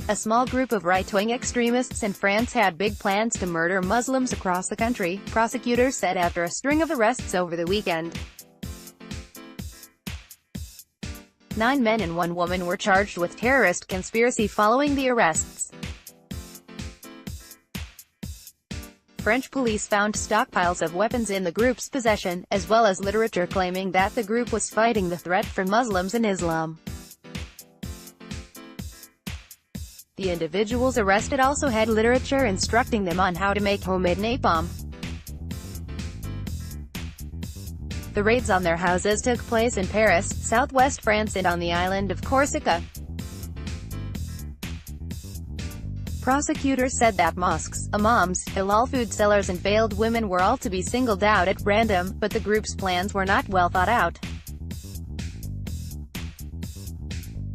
A small group of right-wing extremists in France had big plans to murder Muslims across the country, prosecutors said after a string of arrests over the weekend. 9 men and 1 woman were charged with terrorist conspiracy following the arrests. French police found stockpiles of weapons in the group's possession, as well as literature claiming that the group was fighting the threat from Muslims and Islam. The individuals arrested also had literature instructing them on how to make homemade napalm. The raids on their houses took place in Paris, southwest France and on the island of Corsica. Prosecutors said that mosques, imams, halal food sellers and veiled women were all to be singled out at random, but the group's plans were not well thought out.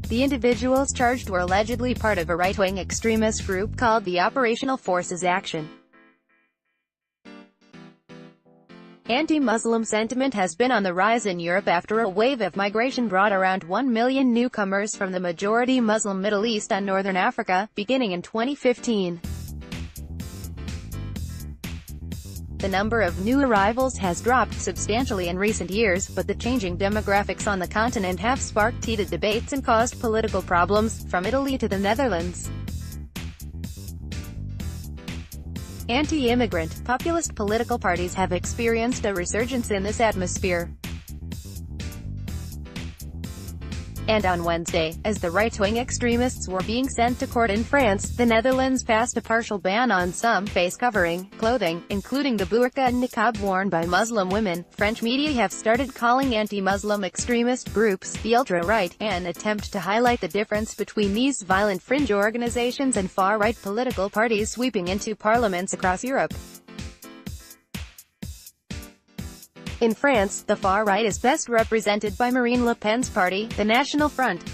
The individuals charged were allegedly part of a right-wing extremist group called the Operational Forces Action. Anti-Muslim sentiment has been on the rise in Europe after a wave of migration brought around 1 million newcomers from the majority Muslim Middle East and Northern Africa, beginning in 2015. The number of new arrivals has dropped substantially in recent years, but the changing demographics on the continent have sparked heated debates and caused political problems, from Italy to the Netherlands. Anti-immigrant, populist political parties have experienced a resurgence in this atmosphere. And on Wednesday, as the right-wing extremists were being sent to court in France, the Netherlands passed a partial ban on some face-covering clothing, including the burqa and niqab worn by Muslim women. French media have started calling anti-Muslim extremist groups the ultra-right, an attempt to highlight the difference between these violent fringe organizations and far-right political parties sweeping into parliaments across Europe. In France, the far right is best represented by Marine Le Pen's party, the National Front.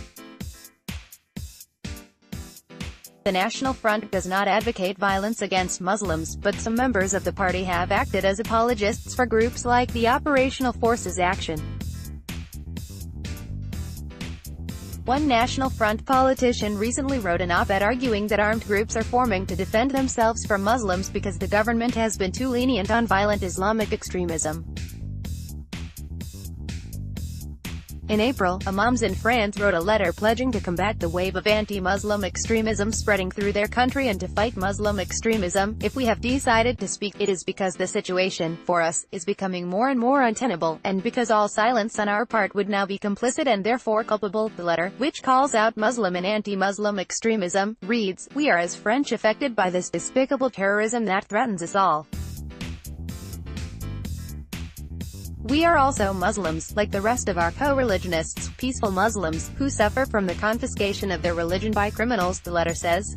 The National Front does not advocate violence against Muslims, but some members of the party have acted as apologists for groups like the Operational Forces Action. One National Front politician recently wrote an op-ed arguing that armed groups are forming to defend themselves from Muslims because the government has been too lenient on violent Islamic extremism. In April, imams in France wrote a letter pledging to combat the wave of anti-Muslim extremism spreading through their country and to fight Muslim extremism. If we have decided to speak, it is because the situation, for us, is becoming more and more untenable, and because all silence on our part would now be complicit and therefore culpable. The letter, which calls out Muslim and anti-Muslim extremism, reads, "We are as French affected by this despicable terrorism that threatens us all. We are also Muslims, like the rest of our co-religionists, peaceful Muslims, who suffer from the confiscation of their religion by criminals," the letter says.